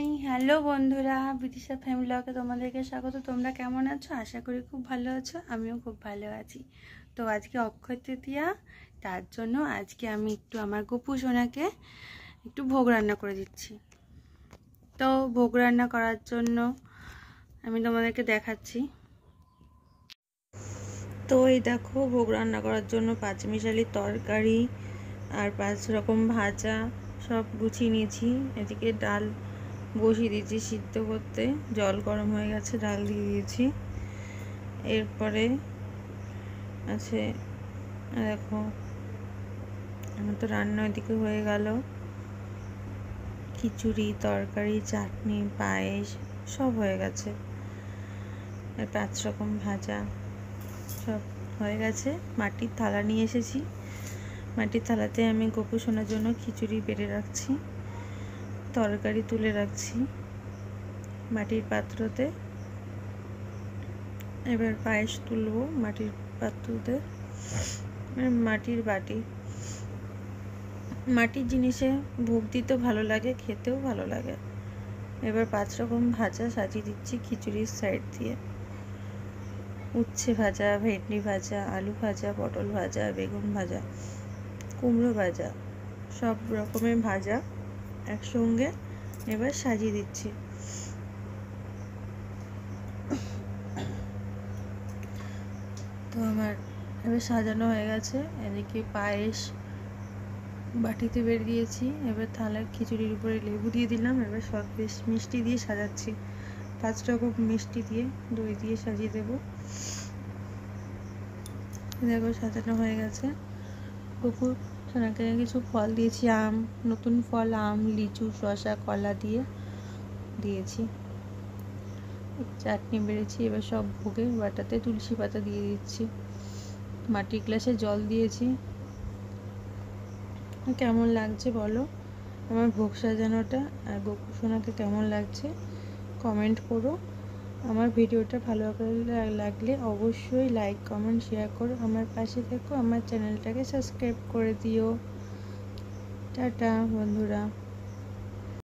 Hello বন্ধুরা, Bidisha family ব্লগে তোমাদেরকে স্বাগত। তোমরা কেমন আছো? আশা করি খুব ভালো আছো। আমিও খুব ভালো আছি। তো আজকে অক্ষয় তৃতীয়া, তার জন্য আজকে আমি একটু আমার গপু সোনাকে একটু ভোগ রান্না করে দিচ্ছি। তো ভোগ রান্না করার জন্য আমি তোমাদেরকে দেখাচ্ছি। তো এই দেখো, ভোগ রান্না করার জন্য পাঁচমিশালি তরকারি আর 5 রকম ভাজা সব গুছিয়ে নিয়েছি। এদিকে ডাল বসিয়ে দিয়েছি সিদ্ধ করতে, জল গরম হয়ে গেছে, ডাল দিয়ে দিয়েছি। এরপরে আছে দেখো, আমার তো রান্না ওইদিকে হয়ে গেল। খিচুড়ি, তরকারি, চাটনি, পায়েস সব হয়ে গেছে। আর 5 রকম ভাজা সব হয়ে গেছে। মাটির থালা নিয়ে এসেছি। মাটির থালাতে আমি গপু সোনার জন্য খিচুড়ি বেড়ে রাখছি, তরকারি তুলে রাখছি মাটির পাত্রতে। এবার পায়েস তুলবো মাটির পাত্রতে। মাটির বাটি, মাটির জিনিসে ভোগ দিতেও ভালো লাগে, খেতেও ভালো লাগে। এবার 5 রকম ভাজা সাজিয়ে দিচ্ছি খিচুড়ির সাইড দিয়ে। উচ্ছে ভাজা, ভেন্ডি ভাজা, আলু ভাজা, পটল ভাজা, বেগুন ভাজা, কুমড়ো ভাজা, সব রকমের ভাজা একসঙ্গে এবার সাজিয়ে দিচ্ছি। তো আমার এবার সাজানো হয়ে গেছে। এদিকে পায়েস বাটিতে বেড়ে দিয়েছি। এবার থালার খিচুড়ির উপরে লেবু দিয়ে দিলাম। এবার সব বেশ মিষ্টি দিয়ে সাজাচ্ছি। 5 রকম মিষ্টি দিয়ে, দই দিয়ে সাজিয়ে দেব। দেখো সাজানো হয়ে গেছে। গপু সোনাকে কিছু ফল দিয়েছি, আম, নতুন ফল, আম, লিচু, শসা, কলা দিয়ে দিয়েছি। চাটনি বেড়েছি। এবার সব ভোগের বাটাতে তুলসী পাতা দিয়ে দিচ্ছি। মাটির গ্লাসে জল দিয়েছি। কেমন লাগছে বলো আমার ভোগ সাজানোটা, আর গপু সোনাকে কেমন লাগছে কমেন্ট করো। আমার ভিডিওটা ভালো লাগলে অবশ্যই লাইক, কমেন্ট, শেয়ার করো। আমার পাশে থেকো, আমার চ্যানেলটাকে সাবস্ক্রাইব করে দিও। টাটা বন্ধুরা।